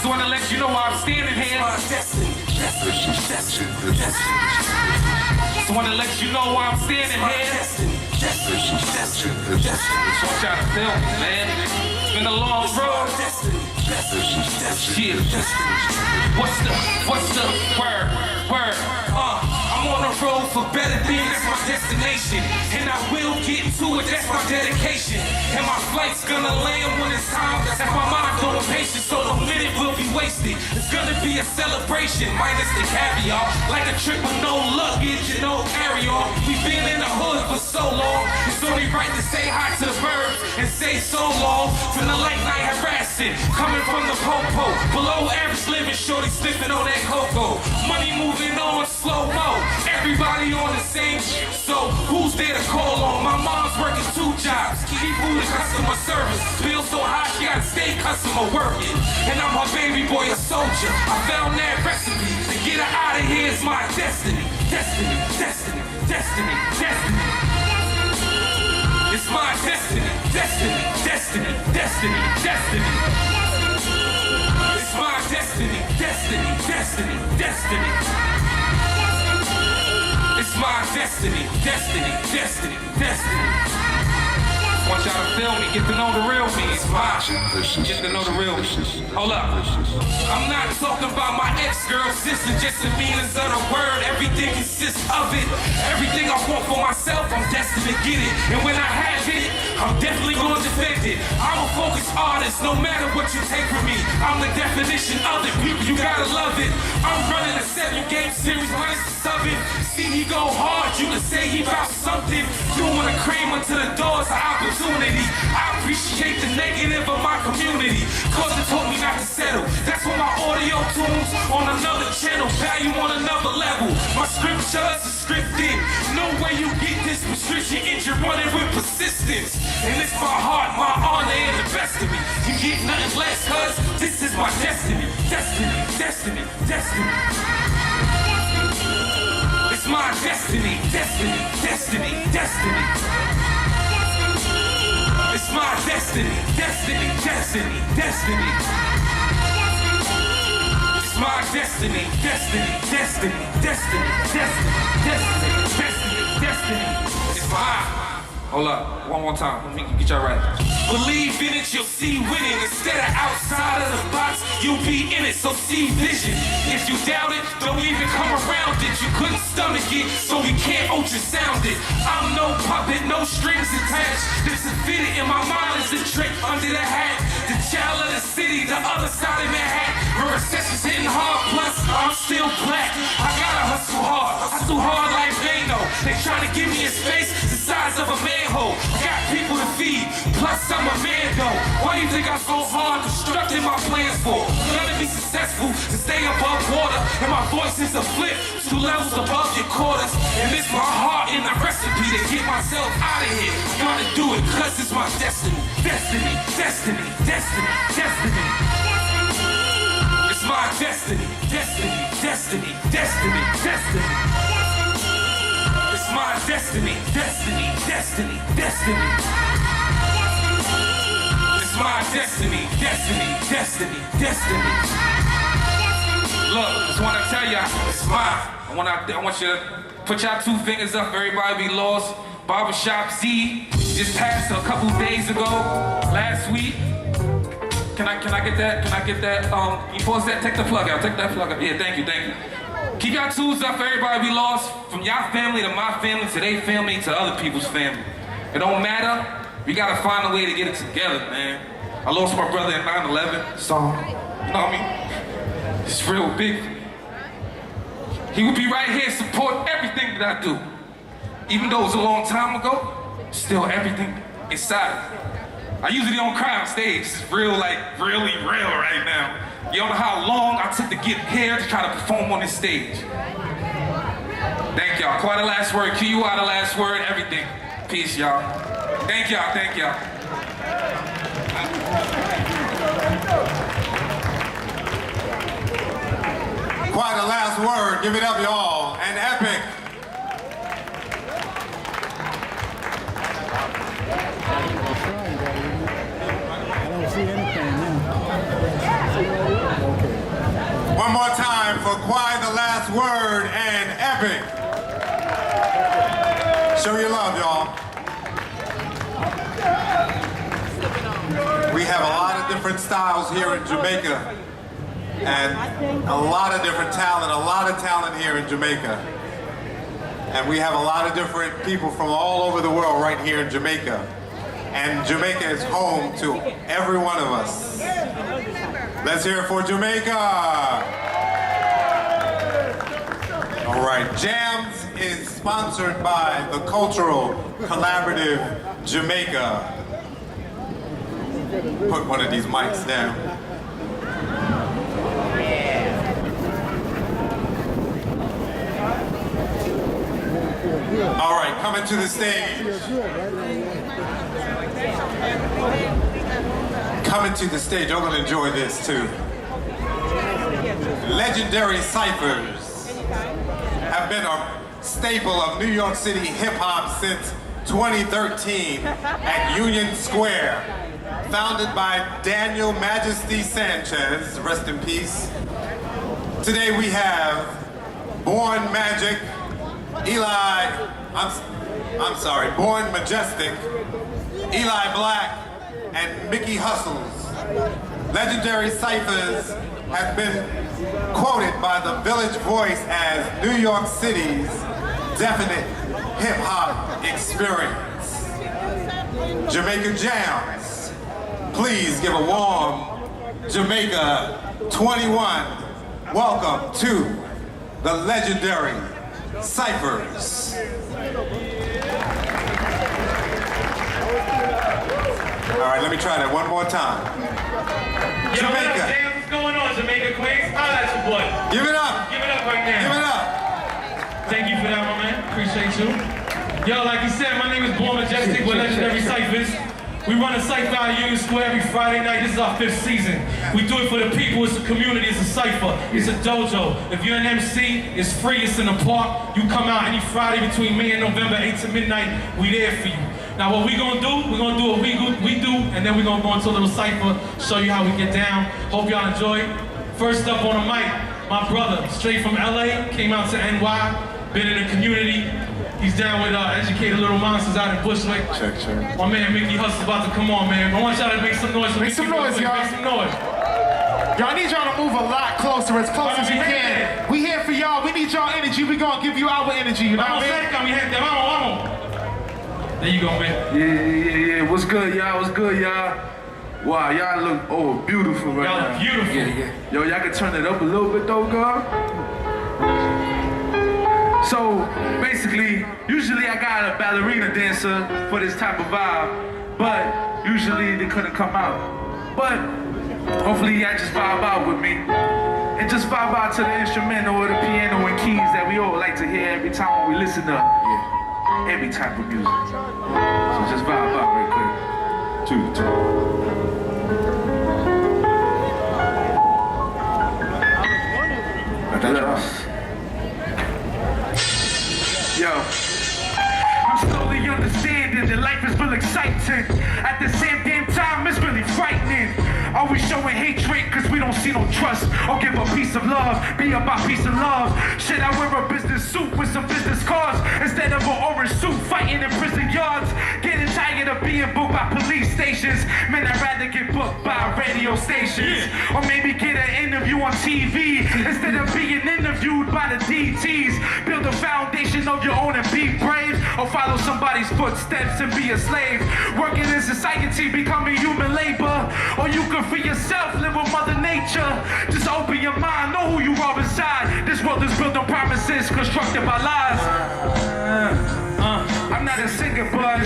Just wanna let you know I'm standing here. Just wanna let you know I'm standing here. Just want y'all to feel me, man. It's been a long road. Yeah. What's the word? I'm on the road for better things, that's my destination. And I will get to it, that's my dedication. And my flight's gonna land when it's time. That's my mind going patient, so no minute will be wasted. It's gonna be a celebration, minus the caviar. Like a trip with no luggage and no carry-on. We've been in the hood for so long. It's only right to say hi to the birds and say so long. From the late night harassing, coming from the popo. Below average living, shorty sniffing on that cocoa. Money moving on slow-mo. Everybody on the same shit, so who's there to call on? My mom's working 2 jobs, keep food and customer service. Bills so high, she gotta stay customer working. And I'm her baby boy, a soldier. I found that recipe. To get her out of here is my destiny. Destiny, destiny, destiny, destiny. It's my destiny. Destiny, destiny, destiny, destiny. It's my destiny. Destiny, destiny, destiny. It's my destiny, destiny, destiny, destiny. Want y'all to feel me, get to know the real me. It's mine. Get to know the real me. Hold up. I'm not talking about my ex-girl sister, just the meanings of the word. Everything consists of it. Everything I want for myself, I'm destined to get it. And when I have it, I'm definitely going to defend it. I'm a focused artist, no matter what you take from me. I'm the definition of it. You gotta love it. I'm running a 7-game series, minus the 7. See me go hard, you can say he about something. Doing a cream until the doors of opportunity. I appreciate the negative of my community, cause it taught me not to settle. That's why my audio tunes on another channel, value on another level. My scriptures are scripted. No way you get this prescription itch, you're running with persistence. And it's my heart, my honor, and the best of me. You get nothing less, cause this is my destiny. Destiny, destiny, destiny. It's my destiny, destiny, destiny, destiny. It's my destiny, destiny, destiny, destiny. It's my destiny, destiny, destiny, destiny, destiny, destiny, destiny, destiny. It's mine. Hold up, one more time, let me get y'all right. Believe in it, you'll see winning. Instead of outside of the box, you'll be in it, so see vision. If you doubt it, don't even come around it. You couldn't stomach it, so we can't ultrasound it. I'm no puppet, no strings attached. This is fitted in my mind is a trick under the hat. The child of the city, the other side of Manhattan. Where recession's hitting hard, plus I'm still black. I gotta hustle hard like Vano. They trying to give me a space the size of a manhole. Got people to feed, plus I'm a man though. Why you think I'm so hard constructing my plans for? Gonna be successful to stay above water. And my voice is a flip, 2 levels above your quarters. And it's my heart in the recipe to get myself out of here. Gotta do it, cause it's my destiny. Destiny, destiny, destiny, destiny. It's my destiny, destiny, destiny, destiny, destiny. It's my destiny, destiny, destiny, destiny. It's my destiny, destiny, destiny, destiny. Look, I just want to tell y'all, it's mine. I want you to put y'all 2 fingers up, everybody be lost. Barbershop Z just passed a couple days ago, last week. Can I get that? Can I get that? You pause that, take the plug out, take that plug out. Yeah, thank you, thank you. Keep y'all tools up, everybody be lost. From y'all family to my family to their family to other people's family. It don't matter, we gotta find a way to get it together, man. I lost my brother in 9/11, so, you know what I mean? It's real big for me. He would be right here, support everything that I do. Even though it was a long time ago, still everything inside. I usually don't cry on stage. It's real, like, really real right now. You don't know how long I took to get here to try to perform on this stage. Thank y'all. Quite a last word. QU out a last word. Everything. Peace, y'all. Thank y'all. Thank y'all. Quite a last word. Give it up, y'all. An epic. I don't see anything now. for Quiet the Last Word and Epic. Show your love, y'all. We have a lot of different styles here in Jamaica, and a lot of different talent here in Jamaica. And we have a lot of different people from all over the world right here in Jamaica. And Jamaica is home to every one of us. Let's hear it for Jamaica. All right, Jams is sponsored by the Cultural Collaborative Jamaica. Put one of these mics down. All right, coming to the stage. Coming to the stage, you're gonna enjoy this too. Legendary ciphers have been a staple of New York City hip hop since 2013 at Union Square. Founded by Daniel Majesty Sanchez, rest in peace. Today we have Born Magic, Born Majestic, Eli Black, and Mickey Hustles. Legendary ciphers have been quoted by the Village Voice as New York City's definite hip-hop experience. Jamaica Jams, please give a warm Jamaica 21 welcome to the legendary ciphers. All right, let me try that one more time. Yo, Jamaica. Jams, what's going on, Jamaica Queens? Holla at your boy. Give it up. Give it up right now. Give it up. Thank you for that, my man. Appreciate you. Yo, like you said, my name is Born Majestic with Legendary Ciphers. We run a cipher out of Union Square every Friday night. This is our 5th season. We do it for the people. It's a community. It's a cipher. It's a dojo. If you're an MC, it's free. It's in the park. You come out any Friday between May and November, 8 to midnight. We there for you. Now what we gonna do, we're gonna do what we do, and then we're gonna go into a little cipher, show you how we get down. Hope y'all enjoy. First up on the mic, my brother, straight from LA, came out to NY, been in the community. He's down with Educated Little Monsters out in Bushwick. Check. My man Mickey Hustle's about to come on, man. I want y'all to make some noise. Make some noise, y'all. Make some noise. Y'all, I need y'all to move a lot closer, as close as you can. We here for y'all. We need y'all energy. We gonna give you our energy. You know what I mean? Vamos. There you go, man. Yeah. What's good, y'all? What's good, y'all? Wow, y'all look beautiful right now. Y'all look beautiful. Yeah. Yo, y'all can turn it up a little bit though, girl. So basically, usually I got a ballerina dancer for this type of vibe, but usually they couldn't come out. But hopefully y'all just vibe out with me. And just vibe out to the instrumental or the piano and keys that we all like to hear every time when we listen to every type of music. So just vibe out real quick. Two. Yo, I'm slowly understanding that life is real exciting. At the same damn time, it's really frightening. Are we showing hatred cause we don't see no trust? Or give a piece of love, be about peace and love? Should I wear a business suit with some business cards instead of an orange suit fighting in prison yards? Getting tired of being booked by police stations. Man, I'd rather get booked by radio stations. Or maybe get an interview on TV instead of being interviewed by the DTs. Build a foundation of your own and be brave. Or follow somebody's footsteps and be a slave. Working in society, becoming human labor. Or you can free yourself, live with Mother Nature. Just open your mind, know who you are inside. This world is built on promises, constructed by lies. I'm not a singer, but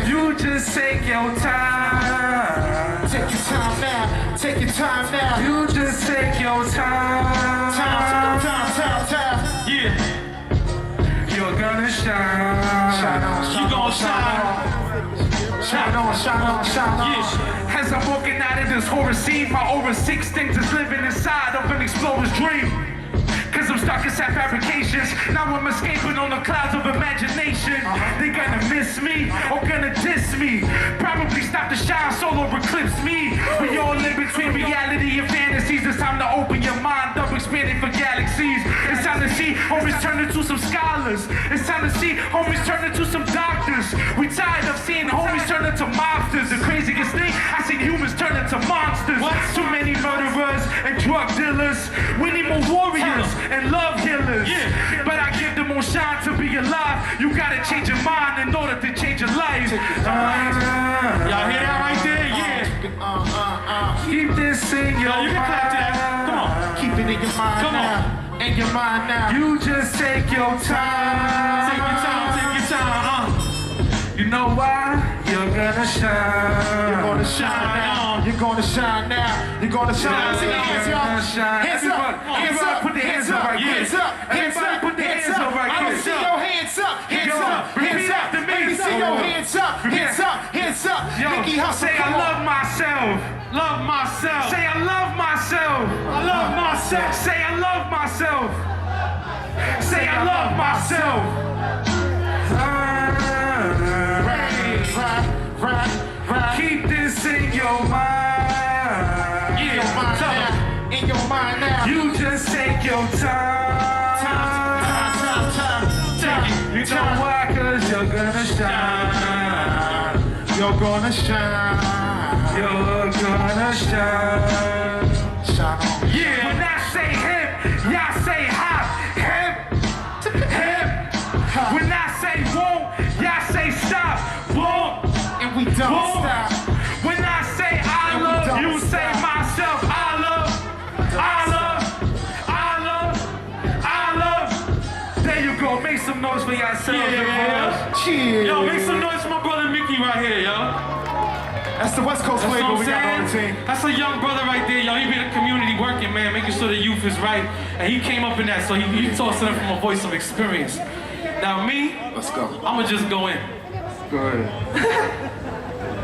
you just take your time. Take your time now. Take your time now. You just take your time. Time. Yeah. You're gonna shine. Shine on. You gon' shine. Shine on. Yeah. As I'm walking out of this horror scene, my aura six things is living inside of an explorer's dream. Cause I'm stuck inside fabrications. Now I'm escaping on the clouds of imagination. They gonna miss me or gonna diss me. Probably stop the shine, solar eclipse me. We all live between reality and fantasies. It's time to open your mind up, expanding for galaxies. Homies turn into some scholars. It's time to see homies turn into some doctors. We tired of seeing homies turn into mobsters. The craziest thing, I seen humans turn into monsters. Too many murderers and drug dealers. We need more warriors and love healers. But I give them more shine to be alive. You gotta change your mind in order to change your life. Y'all hear that right there? Yeah. Keep this in your mind. You can clap to that. Come on. Keep it in your mind now. In your mind now. You just take your time. Take your time, take your time. You know why? You're gonna shine. You're gonna shine now. You're gonna shine now. You're gonna shine. See your hands, y'all. Hands up. Hands up. Put the hands up right here. Hands up. Hands up. Put the hands up right I here. don't see your hands up. Hands up. Hands up. Let me see your hands up. Hands up. Hands up. Mickey Hustle. Say I love myself. Love myself. Say I love myself. I love myself. Say I love myself. Say I love myself. Right. Keep this in your mind. In your mind now. In your mind now. You just take your time. You know why? Cause you're gonna shine. You're gonna shine. You're gonna shine. Shine on. Yeah. When I say hip, y'all say hop. Hip, hip. When I say won't, y'all say stop. Won't. And we don't stop. When I say I love, you say myself. I love. There you go. Make some noise for yourselves. Cheers. Yo, make some noise for my brother Mickey right here, yo. That's the West Coast That's flavor what we got on I'm the saying. team. That's a young brother right there, yo. He be in the community working, man, making sure the youth is right. And he came up in that, so he talks to them from a voice of experience. Now me, Let's go. I'ma just go in. Go ahead.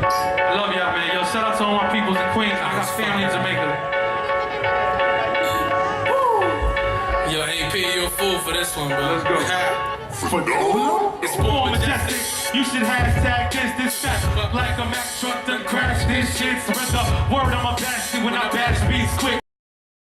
I love y'all, man. Yo, shout out to all my peoples in Queens. I got family in Jamaica. Yo, AP, you a fool for this one, bro. Let's go. It's born majestic. You should hashtag this fast like a Mac